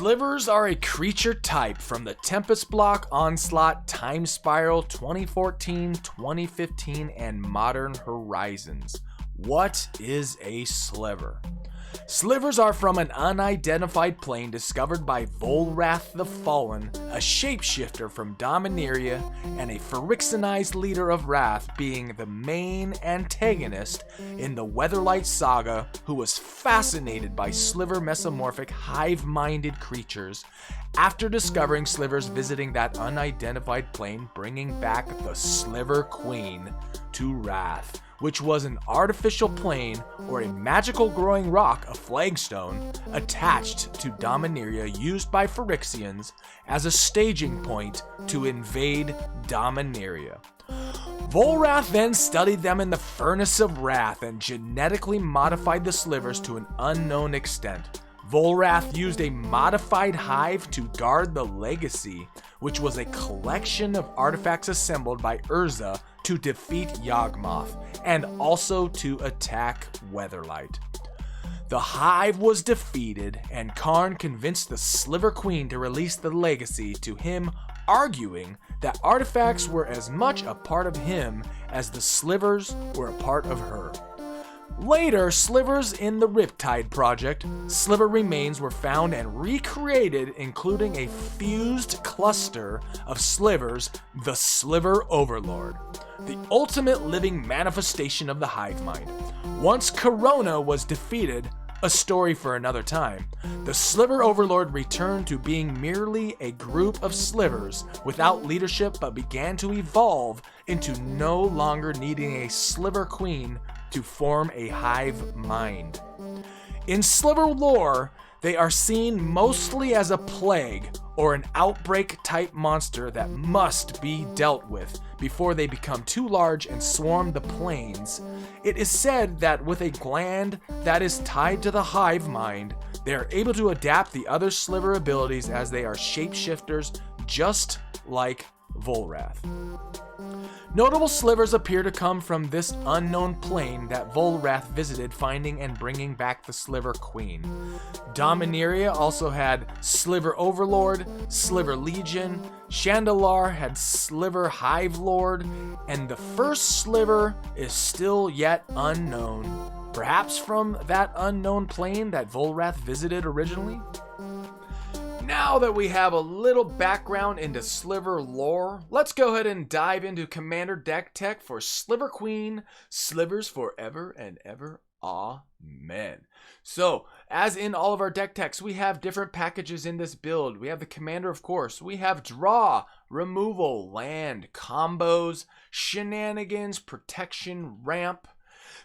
Slivers are a creature type from the Tempest Block, Onslaught, Time Spiral, 2014, 2015, and Modern Horizons. What is a Sliver? Slivers are from an unidentified plane discovered by Volrath the Fallen, a shapeshifter from Dominaria, and a Phyrexianized leader of Wrath, being the main antagonist in the Weatherlight Saga, who was fascinated by sliver mesomorphic hive-minded creatures. After discovering slivers visiting that unidentified plane, bringing back the Sliver Queen to Wrath, which was an artificial plane or a magical growing rock, a flagstone, attached to Dominaria used by Phyrexians as a staging point to invade Dominaria. Volrath then studied them in the Furnace of Wrath and genetically modified the slivers to an unknown extent. Volrath used a modified hive to guard the Legacy, which was a collection of artifacts assembled by Urza to defeat Yawgmoth, and also to attack Weatherlight. The hive was defeated, and Karn convinced the Sliver Queen to release the Legacy to him, arguing that artifacts were as much a part of him as the slivers were a part of her. Later, slivers in the Riptide project, sliver remains were found and recreated, including a fused cluster of slivers, the Sliver Overlord, the ultimate living manifestation of the hive mind. Once Corona was defeated, a story for another time, the Sliver Overlord returned to being merely a group of slivers without leadership, but began to evolve into no longer needing a Sliver Queen to form a hive mind. In Sliver lore, they are seen mostly as a plague or an outbreak type monster that must be dealt with before they become too large and swarm the plains. It is said that with a gland that is tied to the hive mind, they are able to adapt the other sliver abilities as they are shapeshifters, just like Volrath. Notable slivers appear to come from this unknown plane that Volrath visited, finding and bringing back the Sliver Queen. Dominaria also had Sliver Overlord, Sliver Legion, Chandalar had Sliver Hive Lord, and the first sliver is still yet unknown, perhaps from that unknown plane that Volrath visited originally? Now that we have a little background into Sliver lore, let's go ahead and dive into Commander deck tech for Sliver Queen, Slivers forever and ever. Amen. So, as in all of our deck techs, we have different packages in this build. We have the Commander, of course. We have draw, removal, land, combos, shenanigans, protection, ramp.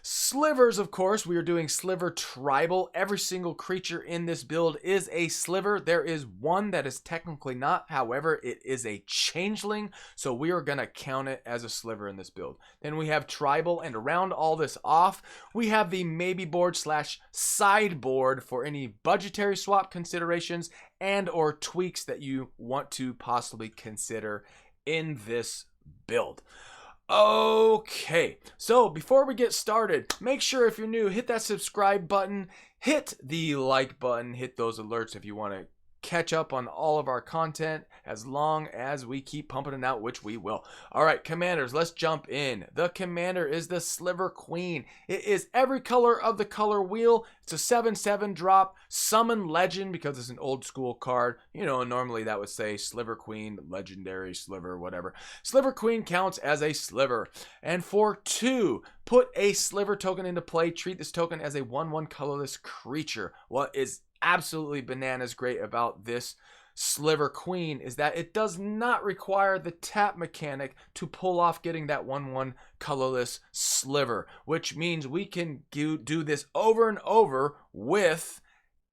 Slivers, of course, we are doing Sliver Tribal. Every single creature in this build is a sliver. There is one that is technically not, however, it is a changeling, so we are going to count it as a sliver in this build. Then we have Tribal, and to round all this off, we have the maybe board / sideboard for any budgetary swap considerations and or tweaks that you want to possibly consider in this build. Okay, so before we get started, make sure if you're new, hit that subscribe button, hit the like button, hit those alerts if you want to catch up on all of our content as long as we keep pumping it out, which we will. All right, commanders, let's jump in. The commander is the Sliver Queen. It is every color of the color wheel. It's a 7/7 drop, summon legend because it's an old school card. You know, normally that would say Sliver Queen, legendary sliver, whatever. Sliver Queen counts as a sliver. And for 2, put a sliver token into play. Treat this token as a 1/1 colorless creature. What is absolutely bananas great about this Sliver Queen is that it does not require the tap mechanic to pull off getting that 1/1 colorless sliver, which means we can do this over and over with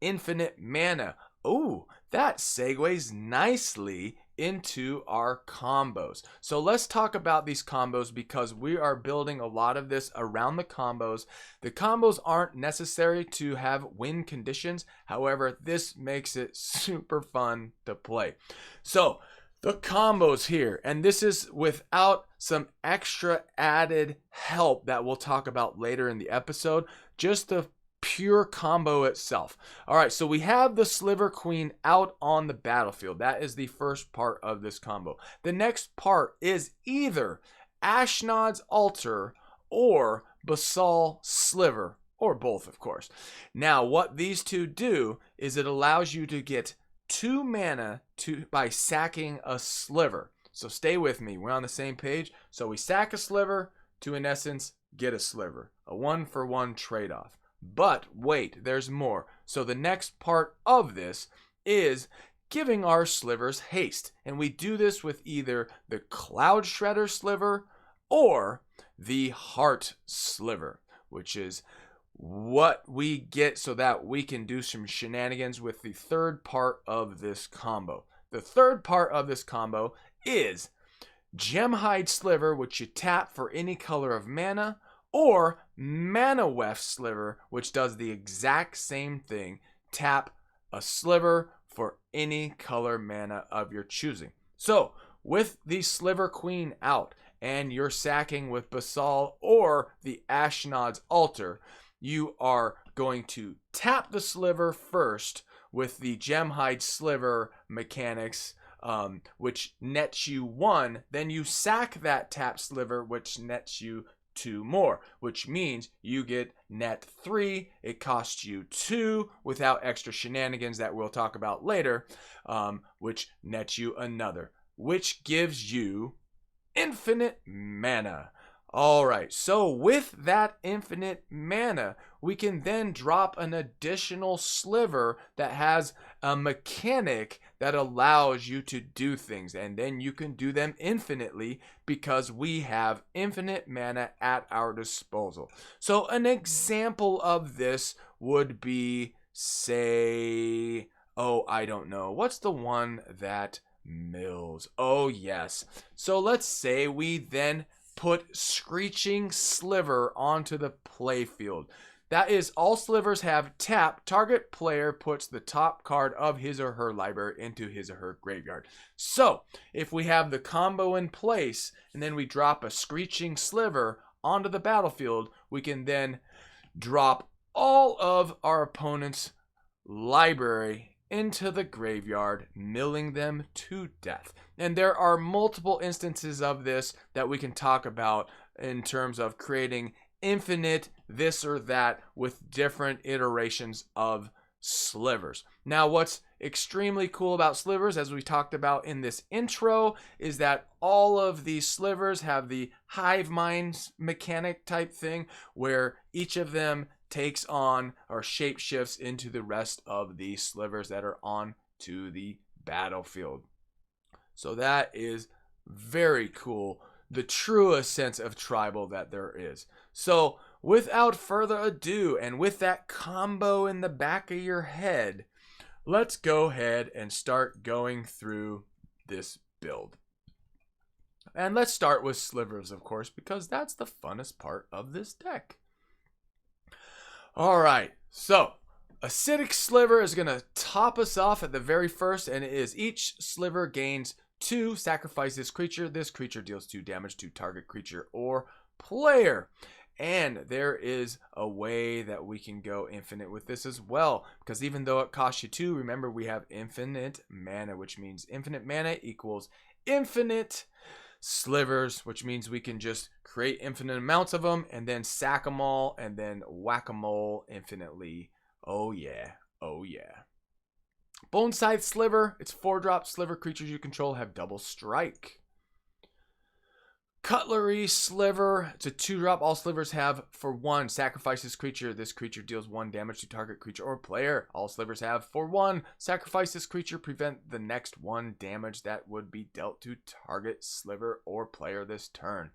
infinite mana. Ooh, that segues nicely into our combos. So let's talk about these combos because we are building a lot of this around the combos. The combos aren't necessary to have win conditions. However, this makes it super fun to play. So the combos here, and this is without some extra added help that we'll talk about later in the episode. Just the pure combo itself. All right, so we have the Sliver Queen out on the battlefield. That is the first part of this combo. The next part is either Ashnod's Altar or Basal Sliver, or both, of course. Now, what these two do is it allows you to get 2 mana by sacking a Sliver. So stay with me. We're on the same page. So we sack a Sliver to, in essence, get a Sliver. A 1-for-1 trade-off. But wait, there's more. So the next part of this is giving our Slivers haste. And we do this with either the Cloud Shredder Sliver or the Heart Sliver, which is what we get so that we can do some shenanigans with the third part of this combo. The third part of this combo is Gemhide Sliver, which you tap for any color of mana, or Mana Weft Sliver, which does the exact same thing. Tap a Sliver for any color mana of your choosing. So, with the Sliver Queen out, and you're sacking with Basal or the Ashnod's Altar, you are going to tap the Sliver first with the Gemhide Sliver mechanics, which nets you 1. Then you sack that tap Sliver, which nets you 2 more, which means you get net 3. It costs you 2 without extra shenanigans that we'll talk about later, which nets you another, which gives you infinite mana. All right, so with that infinite mana, we can then drop an additional Sliver that has a mechanic that allows you to do things, and then you can do them infinitely because we have infinite mana at our disposal. So an example of this would be, say, I don't know. What's the one that mills? Oh, yes. So let's say we then put Screeching Sliver onto the playfield. That is, all Slivers have tap. Target player puts the top card of his or her library into his or her graveyard. So, if we have the combo in place, and then we drop a Screeching Sliver onto the battlefield, we can then drop all of our opponent's library into the graveyard, milling them to death. And there are multiple instances of this that we can talk about in terms of creating infinite this or that with different iterations of Slivers. Now, what's extremely cool about Slivers, as we talked about in this intro, is that all of these Slivers have the hive mind mechanic type thing where each of them takes on or shapeshifts into the rest of the Slivers that are on to the battlefield. So that is very cool. The truest sense of tribal that there is. So without further ado, and with that combo in the back of your head, let's go ahead and start going through this build. And let's start with Slivers, of course, because that's the funnest part of this deck. All right, so Acidic Sliver is going to top us off at the very first, and it is each Sliver gains 2, sacrifice this creature. This creature deals 2 damage to target creature or player. And there is a way that we can go infinite with this as well, because even though it costs you 2, remember we have infinite mana, which means infinite mana equals infinite Slivers, which means we can just create infinite amounts of them and then sack them all and then whack-a-mole infinitely. Oh yeah, oh yeah. Bonescythe Sliver, it's 4-drop. Sliver creatures you control have double strike. Cutlery Sliver, it's a 2-drop. All Slivers have for 1, sacrifice this creature. This creature deals 1 damage to target creature or player. All Slivers have for 1, sacrifice this creature. Prevent the next 1 damage that would be dealt to target Sliver or player this turn.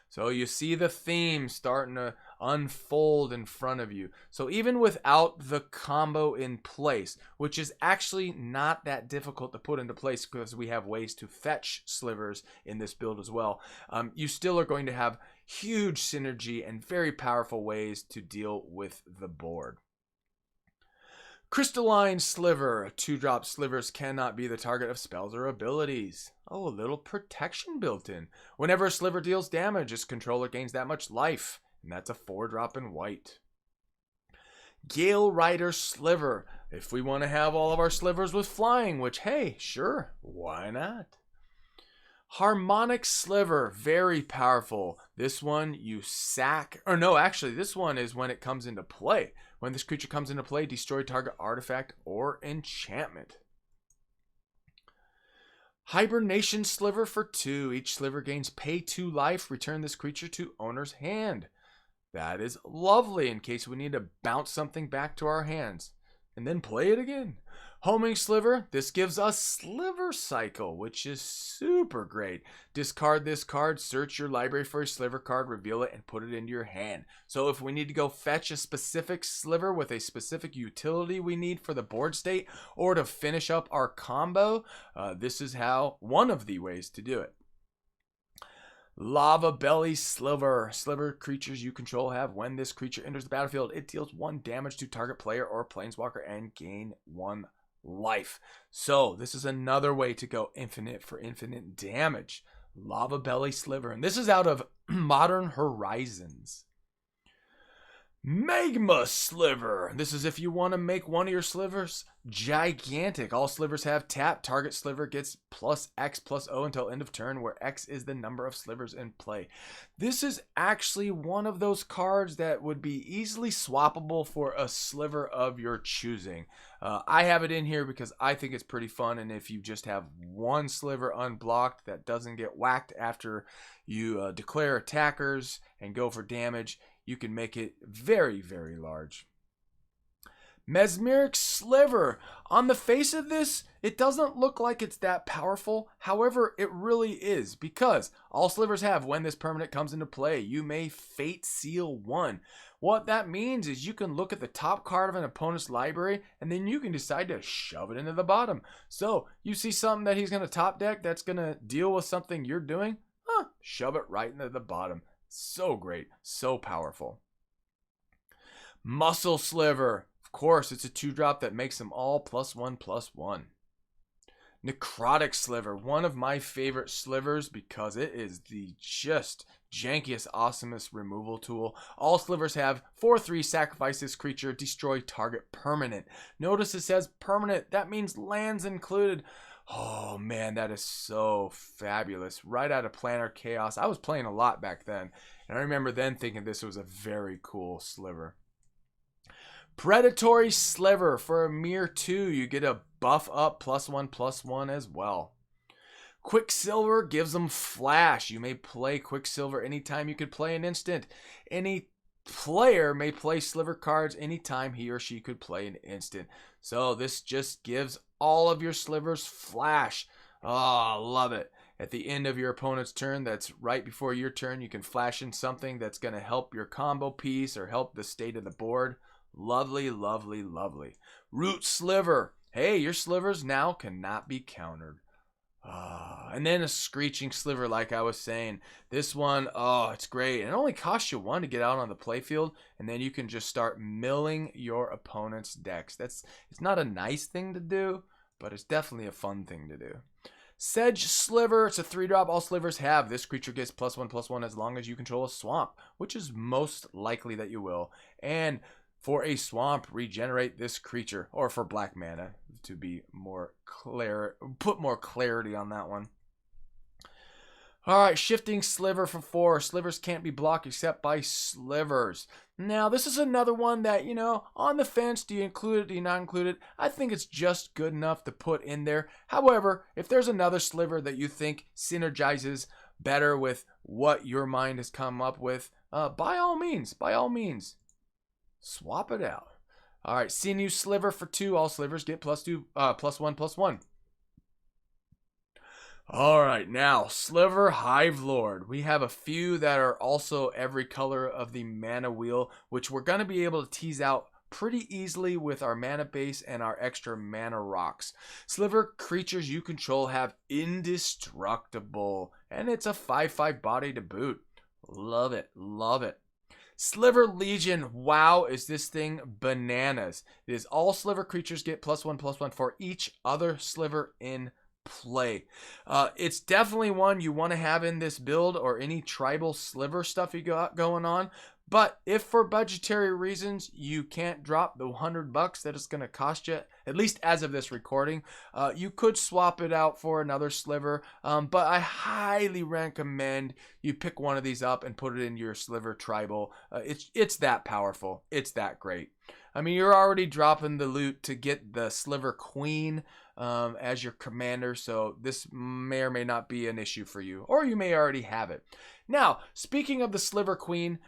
So you see the theme starting to unfold in front of you. So even without the combo in place, which is actually not that difficult to put into place because we have ways to fetch Slivers in this build as well, you still are going to have huge synergy and very powerful ways to deal with the board. Crystalline Sliver, 2-drop. Slivers cannot be the target of spells or abilities. Oh, a little protection built in. Whenever a Sliver deals damage, its controller gains that much life, and that's a 4-drop in white. Gale Rider Sliver. If we want to have all of our slivers with flying, which, hey, sure, why not? Harmonic Sliver, very powerful. This one you sack, or no, actually, this one is when it comes into play. When this creature comes into play, destroy target artifact or enchantment. Hibernation Sliver for 2. Each sliver gains pay 2 life. Return this creature to owner's hand. That is lovely in case we need to bounce something back to our hands. And then play it again. Homing Sliver, this gives us Sliver Cycle, which is super great. Discard this card, search your library for a Sliver card, reveal it, and put it into your hand. So if we need to go fetch a specific Sliver with a specific utility we need for the board state, or to finish up our combo, this is one of the ways to do it. Lava Belly Sliver. Sliver creatures you control have. When this creature enters the battlefield, it deals 1 damage to target player or planeswalker and gain 1 life. So this is another way to go infinite for infinite damage. Lava Belly Sliver. And this is out of Modern Horizons. Magma Sliver. This is if you want to make one of your slivers gigantic. All slivers have tap. Target sliver gets +X+O until end of turn, where X is the number of slivers in play. This is actually one of those cards that would be easily swappable for a sliver of your choosing. I have it in here because I think it's pretty fun, and if you just have one sliver unblocked that doesn't get whacked after you declare attackers and go for damage, you can make it very, very large. Mesmeric Sliver. On the face of this, it doesn't look like it's that powerful. However, it really is, because all slivers have, when this permanent comes into play, you may Fate Seal 1. What that means is you can look at the top card of an opponent's library, and then you can decide to shove it into the bottom. So, you see something that he's going to top deck that's going to deal with something you're doing? Shove it right into the bottom. So great, so powerful. Muscle Sliver. Of course, it's a 2-drop that makes them all +1/+1. Necrotic Sliver, one of my favorite slivers because it is the just jankiest, awesomest removal tool. All slivers have 4/3, sacrifice this creature, destroy target permanent. Notice it says permanent, that means lands included. Oh man, that is so fabulous. Right out of Planar Chaos. I was playing a lot back then, and I remember then thinking this was a very cool sliver. Predatory Sliver. For a mere 2, you get a buff up +1/+1 as well. Quicksilver gives them flash. You may play Quicksilver anytime you could play an instant. Any player may play sliver cards anytime he or she could play an instant. So this just gives all of your slivers flash. Oh, love it. At the end of your opponent's turn, that's right before your turn, you can flash in something that's going to help your combo piece or help the state of the board. Lovely, lovely, lovely. Root Sliver. Hey, your slivers now cannot be countered. And then a Screeching Sliver, like I was saying. This one, it's great. It only costs you 1 to get out on the playfield, and then you can just start milling your opponent's decks. It's not a nice thing to do, but it's definitely a fun thing to do. Sedge Sliver. It's a 3-drop. All slivers have. This creature gets +1/+1 as long as you control a swamp, which is most likely that you will. And for a swamp, regenerate this creature, or for black mana, to be more clear, put more clarity on that one. Alright, Shifting Sliver for 4. Slivers can't be blocked except by slivers. Now, this is another one that, on the fence, do you include it, do you not include it? I think it's just good enough to put in there. However, if there's another sliver that you think synergizes better with what your mind has come up with, by all means, swap it out. Alright, Sinew Sliver for 2. All slivers get +1/+1. Alright, now, Sliver Hive Lord. We have a few that are also every color of the mana wheel, which we're going to be able to tease out pretty easily with our mana base and our extra mana rocks. Sliver creatures you control have Indestructible, and it's a 5/5 body to boot. Love it, love it. Sliver Legion. Wow, is this thing bananas. It is all sliver creatures get +1/+1 for each other sliver in play. It's definitely one you want to have in this build or any tribal sliver stuff you got going on, But if for budgetary reasons you can't drop the $100 that it's going to cost you, at least as of this recording, you could swap it out for another sliver. But I highly recommend you pick one of these up and put it in your Sliver Tribal. It's that powerful. It's that great. I mean, you're already dropping the loot to get the Sliver Queen as your commander, so this may or may not be an issue for you, or you may already have it. Now, speaking of the Sliver Queen,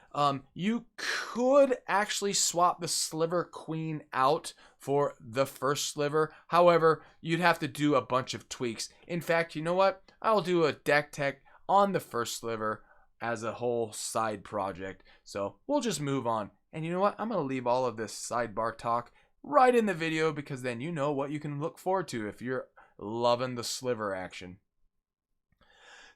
you could actually swap the Sliver Queen out for the first sliver. However, you'd have to do a bunch of tweaks. In fact, you know what? I'll do a deck tech on the first sliver as a whole side project. So we'll just move on. And you know what? I'm going to leave all of this sidebar talk right in the video, because then you know what you can look forward to if you're loving the sliver action.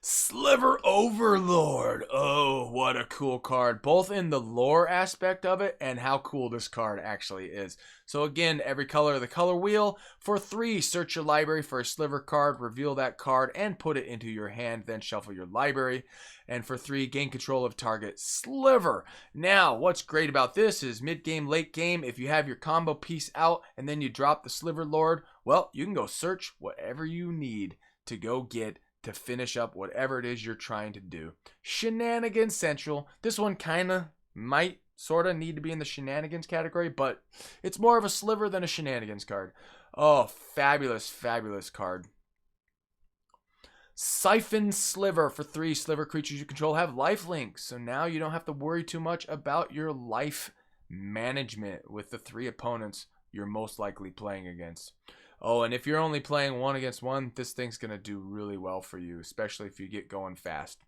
Sliver Overlord. Oh, what a cool card, both in the lore aspect of it and how cool this card actually is. So again, every color of the color wheel. For 3, search your library for a sliver card, reveal that card and put it into your hand, then shuffle your library. And for 3, gain control of target sliver. Now, what's great about this is mid-game, late game, if you have your combo piece out and then you drop the Sliver Lord, well, you can go search whatever you need to go get to finish up whatever it is you're trying to do. Shenanigans Central. This one kind of might sort of need to be in the shenanigans category, but it's more of a sliver than a shenanigans card. Oh, fabulous, fabulous card. Siphon Sliver. For 3, sliver creatures you control have lifelink, so now you don't have to worry too much about your life management with the 3 opponents you're most likely playing against. Oh, and if you're only playing 1 against 1, this thing's going to do really well for you, especially if you get going fast.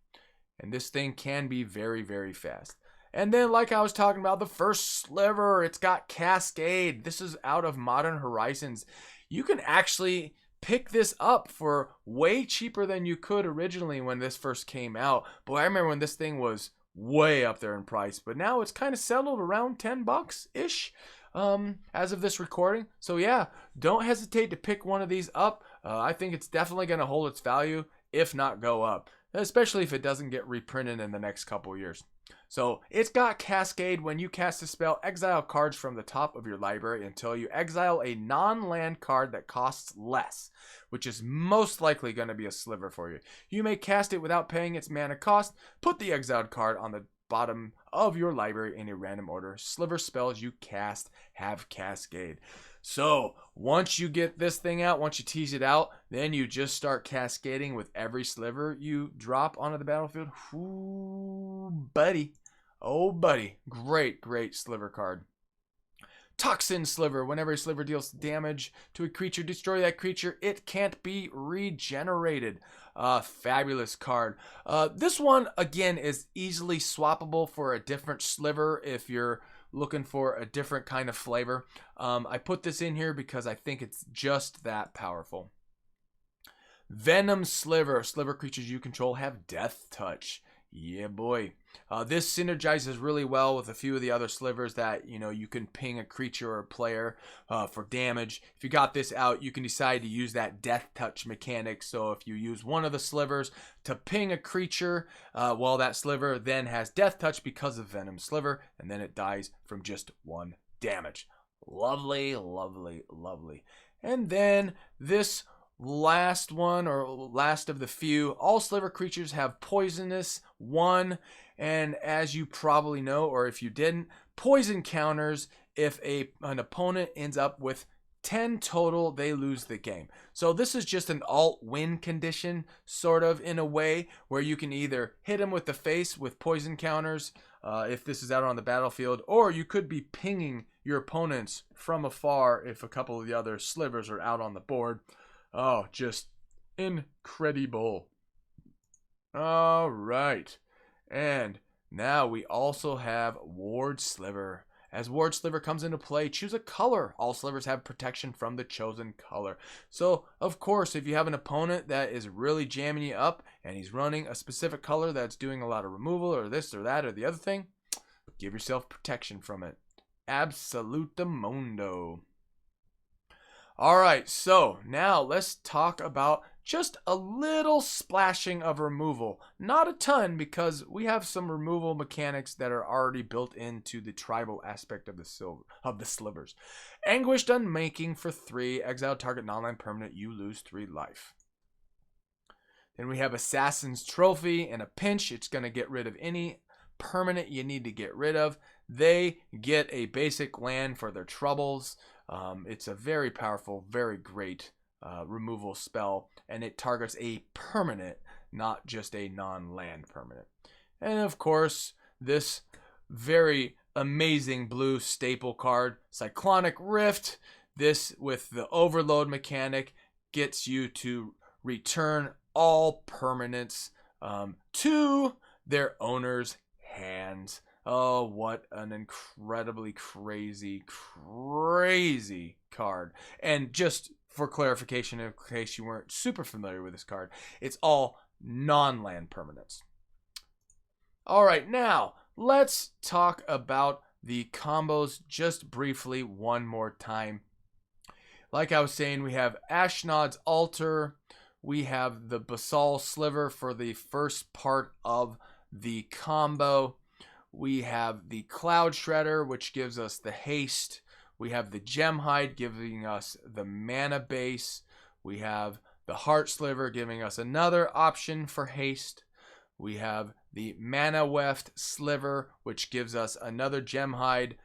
And this thing can be very, very fast. And then, like I was talking about, the first sliver, it's got Cascade. This is out of Modern Horizons. You can actually pick this up for way cheaper than you could originally when this first came out. Boy, I remember when this thing was way up there in price, but now it's kind of settled around $10-ish. As of this recording. So yeah, don't hesitate to pick one of these up. I think it's definitely going to hold its value, if not go up, especially if it doesn't get reprinted in the next couple years. So it's got Cascade. When you cast a spell, exile cards from the top of your library until you exile a non-land card that costs less, which is most likely going to be a sliver for you. You may cast it without paying its mana cost. Put the exiled card on the bottom of your library in a random order. Sliver spells you cast have Cascade. So once you get this thing out, once you tease it out, then you just start cascading with every sliver you drop onto the battlefield. Ooh, buddy. Oh, buddy. Great, great sliver card. Toxin Sliver. Whenever a sliver deals damage to a creature, destroy that creature. It can't be regenerated. Fabulous card. This one, again, is easily swappable for a different sliver if you're looking for a different kind of flavor. I put this in here because I think it's just that powerful. Venom Sliver. Sliver creatures you control have Death Touch. Yeah, boy. This synergizes really well with a few of the other slivers that, you know, you can ping a creature or a player for damage. If you got this out, you can decide to use that Death Touch mechanic. So if you use one of the slivers to ping a creature, well, that sliver then has Death Touch because of Venom Sliver, and then it dies from just 1 damage. Lovely, lovely, lovely. And then this last one, or last of the few, all sliver creatures have poisonous 1, and as you probably know, or if you didn't, poison counters. If an opponent ends up with 10 total, they lose the game. So this is just an alt win condition, sort of, in a way, where you can either hit them with the face with poison counters if this is out on the battlefield, or you could be pinging your opponents from afar if a couple of the other slivers are out on the board. Oh, just incredible. All right. And now we also have Ward Sliver. As Ward Sliver comes into play, choose a color. All slivers have protection from the chosen color. So, of course, if you have an opponent that is really jamming you up and he's running a specific color that's doing a lot of removal or this or that or the other thing, give yourself protection from it. Absolutamundo. All right, so now let's talk about just a little splashing of removal. Not a ton, because we have some removal mechanics that are already built into the tribal aspect of the slivers. Anguished Unmaking for 3, exile target non-land permanent, you lose 3 life. Then we have Assassin's Trophy. In a pinch, it's going to get rid of any permanent you need to get rid of. They get a basic land for their troubles. It's a very powerful, very great removal spell, and it targets a permanent, not just a non-land permanent. And of course, this very amazing blue staple card, Cyclonic Rift. This, with the overload mechanic, gets you to return all permanents to their owner's hands. Oh, what an incredibly crazy card. And just for clarification, in case you weren't super familiar with this card, it's all non-land permanents. All right, now let's talk about the combos just briefly one more time. Like I was saying, we have Ashnod's Altar. We have the Basal Sliver for the first part of the combo. We have the Cloud Shredder, which gives us the haste. We have the Gem Hide, giving us the mana base. We have the Heart Sliver, giving us another option for haste. We have the Mana Weft Sliver, which gives us another Gem Hide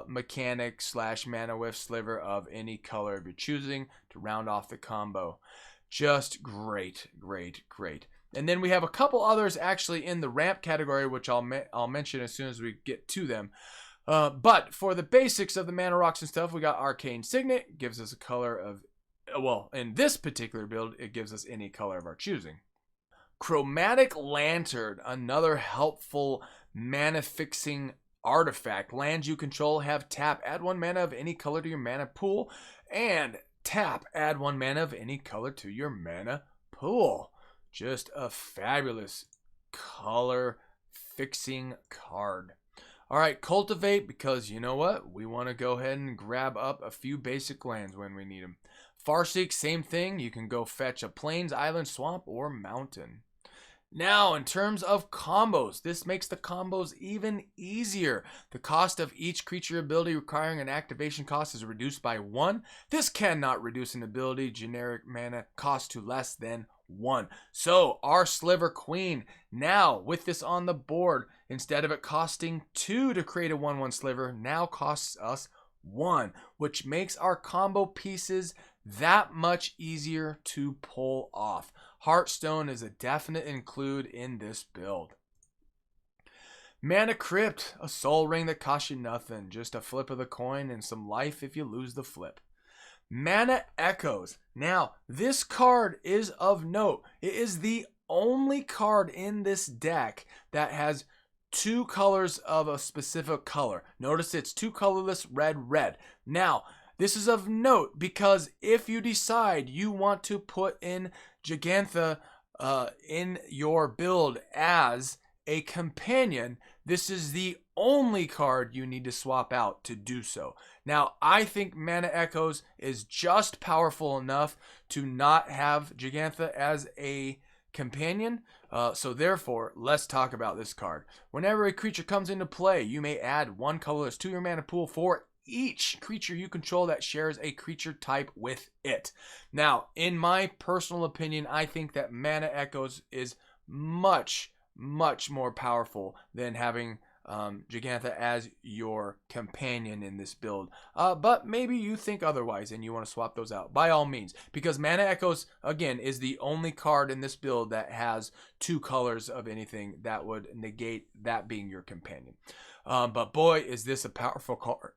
mechanic / Mana Weft Sliver of any color of your choosing to round off the combo. Just great. And then we have a couple others actually in the ramp category, which I'll mention as soon as we get to them. But for the basics of the mana rocks and stuff, we got Arcane Signet. Gives us a color of, well, in this particular build, it gives us any color of our choosing. Chromatic Lantern, another helpful mana fixing artifact. Lands you control have tap, add 1 mana of any color to your mana pool, and tap, add 1 mana of any color to your mana pool. Just a fabulous color fixing card. All right, Cultivate, because you know what? We want to go ahead and grab up a few basic lands when we need them. Farseek, same thing. You can go fetch a Plains, Island, Swamp, or Mountain. Now, in terms of combos, this makes the combos even easier. The cost of each creature ability requiring an activation cost is reduced by 1. This cannot reduce an ability generic mana cost to less than 1. So, our Sliver Queen, now with this on the board, instead of it costing 2 to create a 1/1 Sliver, now costs us 1, which makes our combo pieces that much easier to pull off. Heartstone is a definite include in this build. Mana Crypt, a soul ring that costs you nothing, just a flip of the coin and some life if you lose the flip. Mana Echoes. Now, this card is of note. It is the only card in this deck that has 2 colors of a specific color. Notice it's 2 colorless, red. Now, this is of note because if you decide you want to put in Gigantha in your build as a companion, this is the only card you need to swap out to do so. Now, I think Mana Echoes is just powerful enough to not have Gigantha as a companion. So therefore, let's talk about this card. Whenever a creature comes into play, you may add 1 colorless to your mana pool for each creature you control that shares a creature type with it. Now, in my personal opinion, I think that Mana Echoes is much more powerful than having Gigantha as your companion in this build. But maybe you think otherwise and you want to swap those out. By all means, because Mana Echoes, again, is the only card in this build that has 2 colors of anything that would negate that being your companion. But boy, is this a powerful card.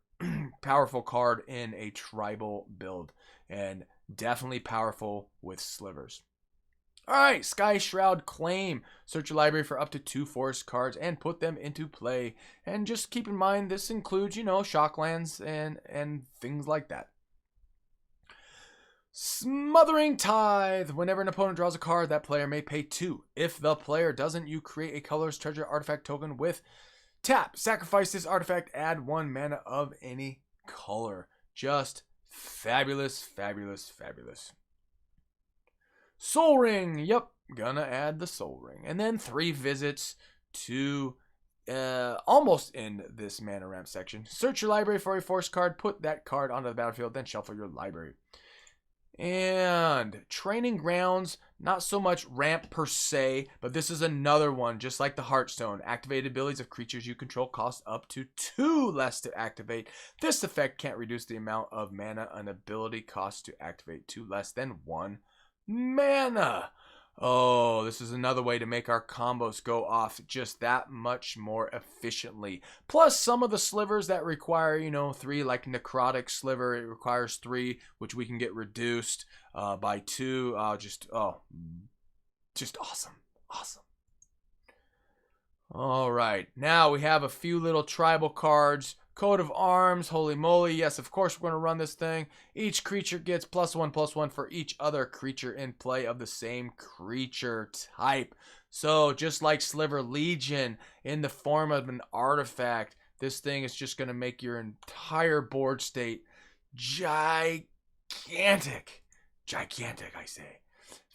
Powerful card in a tribal build, and definitely powerful with slivers. Alright, Sky Shroud Claim. Search your library for up to 2 forest cards and put them into play. And just keep in mind, this includes, shocklands and things like that. Smothering Tithe. Whenever an opponent draws a card, that player may pay 2. If the player doesn't, you create a colorless treasure artifact token with tap. Sacrifice this artifact, add 1 mana of any color. Just fabulous. Soul Ring. Yep, gonna add the Soul Ring. And then 3 visits to almost end this mana ramp section. Search your library for a force card, put that card onto the battlefield, then shuffle your library. And Training Grounds, not so much ramp per se, but this is another one, just like the Heartstone. Activated abilities of creatures you control cost up to 2 less to activate. This effect can't reduce the amount of mana an ability costs to activate 2 less than 1 mana. Oh, this is another way to make our combos go off just that much more efficiently. Plus, some of the slivers that require, 3, like Necrotic Sliver, it requires 3, which we can get reduced by 2. Just awesome. Awesome. All right, now we have a few little tribal cards. Coat of Arms, holy moly. Yes, of course we're going to run this thing. Each creature gets +1/+1 for each other creature in play of the same creature type. So just like Sliver Legion in the form of an artifact, this thing is just going to make your entire board state gigantic. Gigantic, I say.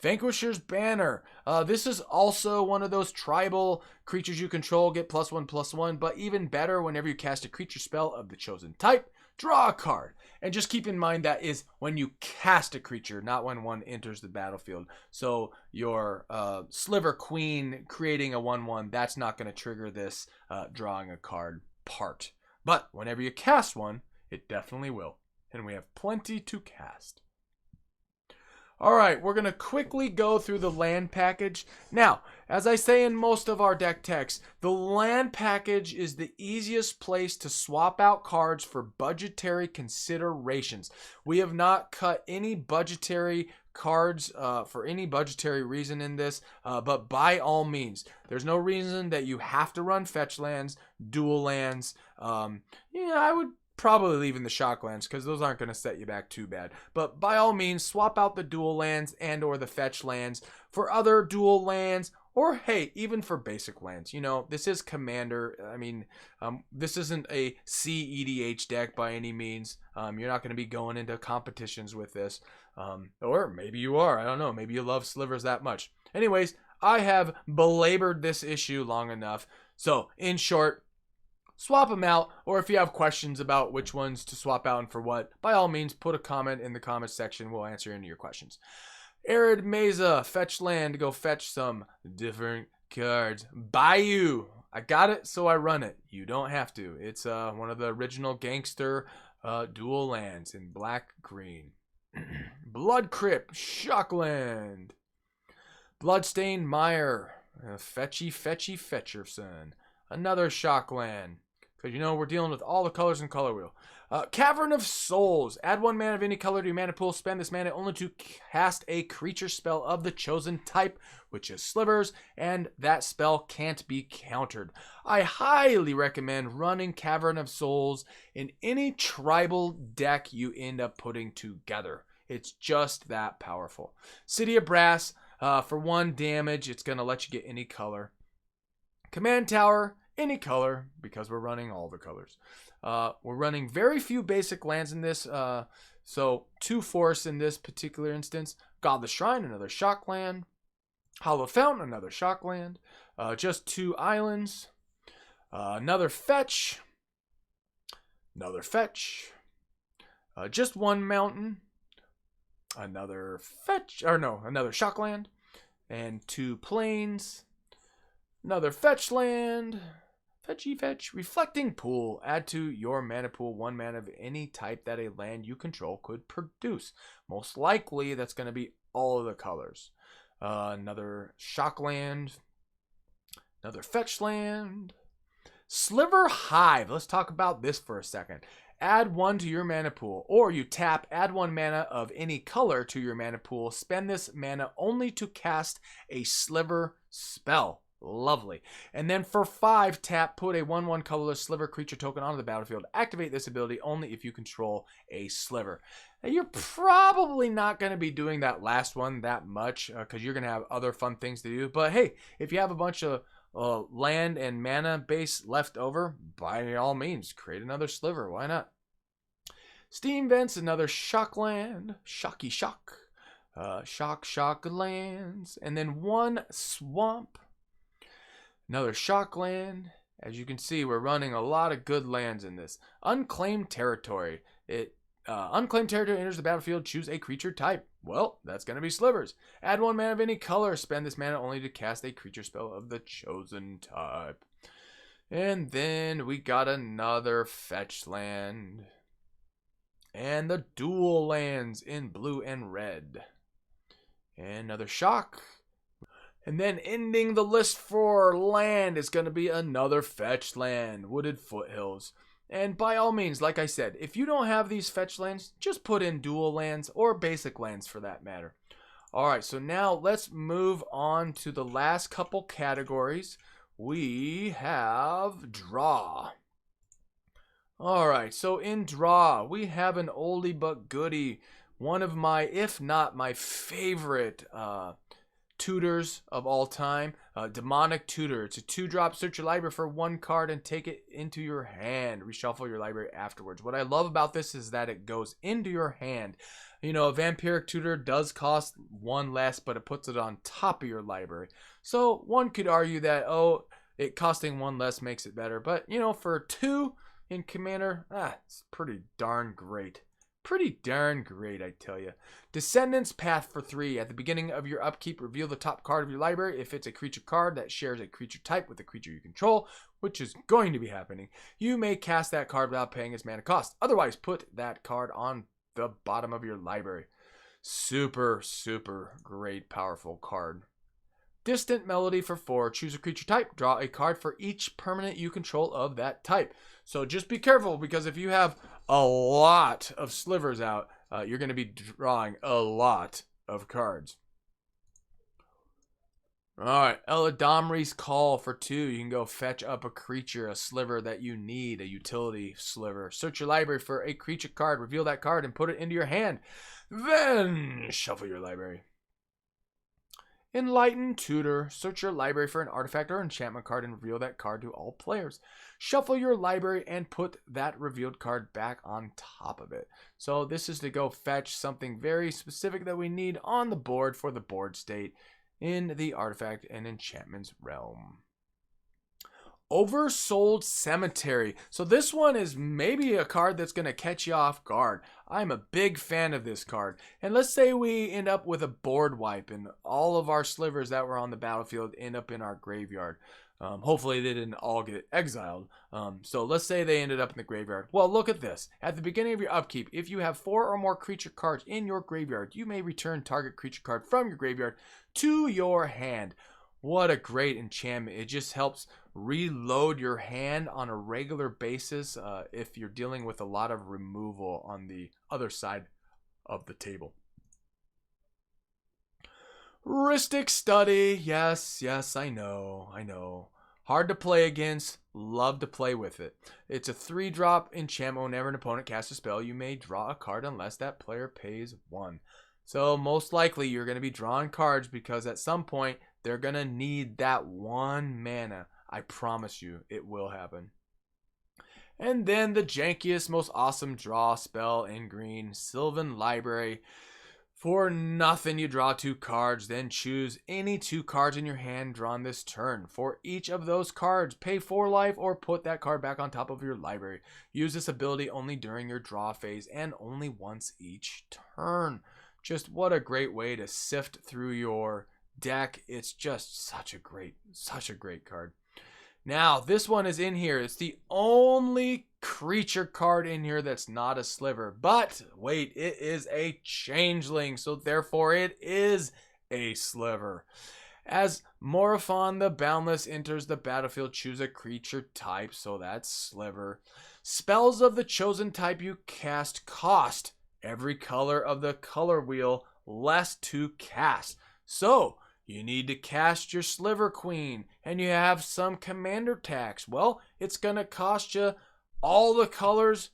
Vanquisher's Banner. This is also one of those tribal creatures you control get +1/+1, but even better, whenever you cast a creature spell of the chosen type, draw a card. And just keep in mind that is when you cast a creature, not when one enters the battlefield. So your Sliver Queen creating a 1/1, that's not going to trigger this drawing a card part. But whenever you cast one, it definitely will. And we have plenty to cast. Alright, we're going to quickly go through the land package. Now, as I say in most of our deck text, the land package is the easiest place to swap out cards for budgetary considerations. We have not cut any budgetary cards for any budgetary reason in this, but by all means, there's no reason that you have to run fetch lands, dual lands. I would probably leaving the shock lands because those aren't going to set you back too bad. But by all means, swap out the dual lands and or the fetch lands for other dual lands, or hey, even for basic lands. This is Commander. I mean, this isn't a EDH deck by any means. You're not going to be going into competitions with this. Or maybe you are. I don't know. Maybe you love slivers that much. Anyways, I have belabored this issue long enough. So, in short, swap them out, or if you have questions about which ones to swap out and for what, by all means, put a comment in the comments section. We'll answer any of your questions. Arid Mesa, fetch land to go fetch some different cards. Bayou, I got it, so I run it. You don't have to. It's one of the original gangster dual lands in black-green. Blood Crypt, Shockland. Bloodstained Mire, fetchy Fetcherson. Another Shockland. Because we're dealing with all the colors in Color Wheel. Cavern of Souls. Add 1 mana of any color to your mana pool. Spend this mana only to cast a creature spell of the chosen type, which is Slivers, and that spell can't be countered. I highly recommend running Cavern of Souls in any tribal deck you end up putting together. It's just that powerful. City of Brass. For 1 damage, it's going to let you get any color. Command Tower. Any color, because we're running all the colors. We're running very few basic lands in this, so 2 force in this particular instance. Godless Shrine, another shock land. Hollow Fountain, another shock land. Just 2 islands. Another fetch. Another fetch. Just 1 mountain. Another fetch, another shock land. And 2 plains. Another fetch land. Fetch. Reflecting Pool. Add to your mana pool 1 mana of any type that a land you control could produce. Most likely, that's going to be all of the colors. Another shock land. Another fetch land. Sliver Hive. Let's talk about this for a second. Add 1 to your mana pool, or you tap, add 1 mana of any color to your mana pool. Spend this mana only to cast a Sliver spell. Lovely. And then for 5, tap, put a 1/1 colorless Sliver creature token onto the battlefield. Activate this ability only if you control a Sliver. Now, you're probably not going to be doing that last one that much because you're going to have other fun things to do. But hey, if you have a bunch of land and mana base left over, by all means, create another Sliver. Why not? Steam Vents, another shock land. Shocky shock. Shock lands, and then one swamp, another shock land. As you can see, we're running a lot of good lands in this. Unclaimed territory. Unclaimed territory enters the battlefield. Choose a creature type. Well, that's going to be Slivers. Add 1 mana of any color. Spend this mana only to cast a creature spell of the chosen type. And then we got another fetch land. And the dual lands in blue and red. And another shock. And then ending the list for land is going to be another fetch land, Wooded Foothills. And by all means, like I said, if you don't have these fetch lands, just put in dual lands or basic lands for that matter. Alright, so now let's move on to the last couple categories. We have draw. Alright, so in draw, we have an oldie but goodie. One of my, if not my favorite tutors of all time, Demonic Tutor. It's a 2-drop. Search your library for 1 card and take it into your hand. Reshuffle your library afterwards. What I love about this is that it goes into your hand. You know, a Vampiric Tutor does cost 1 less, but it puts it on top of your library. So one could argue that, oh, it costing 1 less makes it better. But, you know, for 2 in Commander, it's pretty darn great. Pretty darn great, I tell you. Descendants Path for 3. At the beginning of your upkeep, reveal the top card of your library. If it's a creature card that shares a creature type with a creature you control, which is going to be happening, you may cast that card without paying its mana cost. Otherwise, put that card on the bottom of your library. Super, super great, powerful card. Distant Melody for 4. Choose a creature type. Draw a card for each permanent you control of that type. So just be careful, because if you have a lot of Slivers out, you're going to be drawing a lot of cards. Alright, Eladamri's Call for 2. You can go fetch up a creature, a Sliver that you need, a utility Sliver. Search your library for a creature card, reveal that card, and put it into your hand. Then shuffle your library. Enlightened Tutor. Search your library for an artifact or enchantment card and reveal that card to all players. Shuffle your library and put that revealed card back on top of it. So this is to go fetch something very specific that we need on the board for the board state in the artifact and enchantments realm. Oversold Cemetery. So this one is maybe a card that's going to catch you off guard. I'm a big fan of this card. And let's say we end up with a board wipe and all of our Slivers that were on the battlefield end up in our graveyard. Hopefully they didn't all get exiled. So let's say they ended up in the graveyard. Well, look at this. At the beginning of your upkeep, if you have 4 or more creature cards in your graveyard, you may return target creature card from your graveyard to your hand. What a great enchantment. It just helps reload your hand on a regular basis if you're dealing with a lot of removal on the other side of the table. Rhystic Study. Yes, I know. Hard to play against. Love to play with it. It's a 3-drop enchantment. Whenever an opponent casts a spell, you may draw a card unless that player pays 1. So most likely you're going to be drawing cards because at some point they're going to need that 1 mana. I promise you it will happen. And then the jankiest, most awesome draw spell in green, Sylvan Library. For nothing, you draw 2 cards, then choose any 2 cards in your hand drawn this turn. For each of those cards, pay 4 life or put that card back on top of your library. Use this ability only during your draw phase and only once each turn. Just what a great way to sift through your deck. It's just such a great card. Now, this one is in here. It's the only creature card in here that's not a Sliver. But, wait, it is a changeling, so therefore it is a Sliver. As Morophon the Boundless enters the battlefield, choose a creature type, so that's Sliver. Spells of the chosen type you cast cost every color of the color wheel less to cast. So, you need to cast your Sliver Queen, and you have some commander tax. Well, it's going to cost you all the colors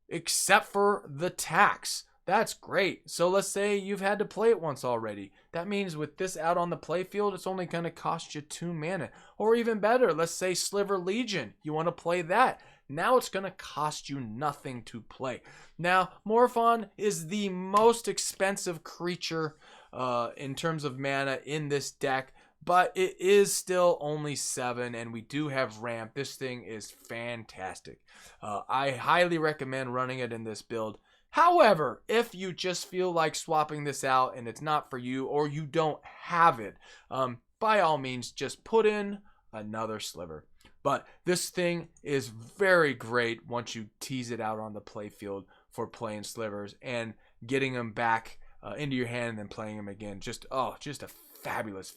except for the tax. That's great. So let's say you've had to play it once already. That means with this out on the playfield, it's only going to cost you 2 mana. Or even better, let's say Sliver Legion. You want to play that. Now it's going to cost you nothing to play. Now, Morophon is the most expensive creature in terms of mana in this deck, but it is still only 7, and we do have ramp. This thing is fantastic. I highly recommend running it in this build. However, if you just feel like swapping this out and it's not for you, or you don't have it, by all means, just put in another Sliver. But this thing is very great once you tease it out on the playfield for playing Slivers and getting them back into your hand and then playing them again. Just a fabulous.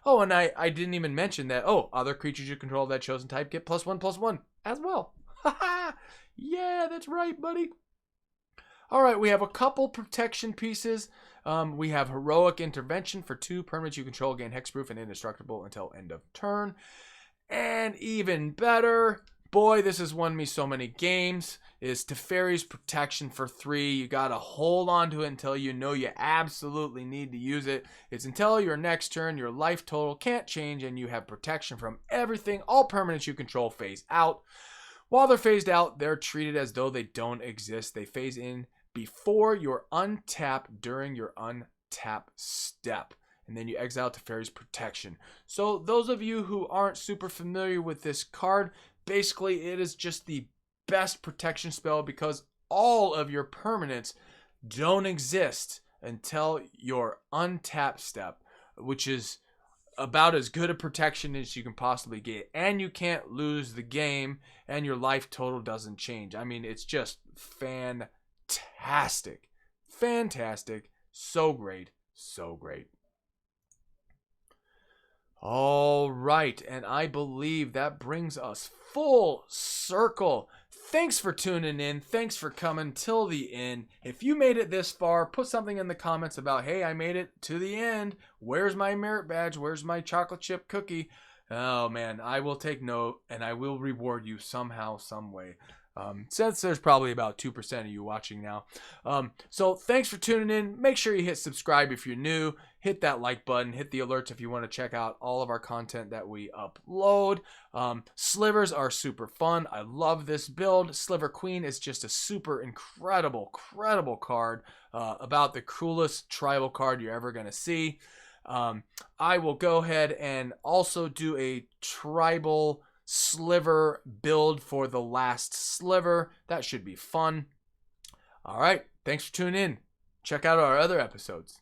Oh, and I didn't even mention that, other creatures you control of that chosen type get +1/+1 as well. Haha! Yeah, that's right, buddy. All right, we have a couple protection pieces. We have Heroic Intervention for 2 permanents you control, gain hexproof and indestructible until end of turn. And even better, boy, this has won me so many games, is Teferi's Protection for 3. You got to hold on to it until you know you absolutely need to use it. It's until your next turn, your life total can't change, and you have protection from everything. All permanents you control phase out. While they're phased out, they're treated as though they don't exist. They phase in before your untap during your untap step. And then you exile Teferi's Protection. So those of you who aren't super familiar with this card, basically it is just the best protection spell because all of your permanents don't exist until your untap step, which is about as good a protection as you can possibly get. And you can't lose the game, and your life total doesn't change. I mean, it's just fantastic. So great. All right, and I believe that brings us full circle. Thanks for tuning in. Thanks for coming till the end. If you made it this far, put something in the comments about, hey, I made it to the end. Where's my merit badge? Where's my chocolate chip cookie? Oh, man, I will take note, and I will reward you somehow, some way. Since there's probably about 2% of you watching now. So thanks for tuning in. Make sure you hit subscribe if you're new. Hit that like button. Hit the alerts if you want to check out all of our content that we upload. Slivers are super fun. I love this build. Sliver Queen is just a super incredible card. About the coolest tribal card you're ever going to see. I will go ahead and also do a tribal Sliver build for the last Sliver. That should be fun. All right, thanks for tuning in. Check out our other episodes.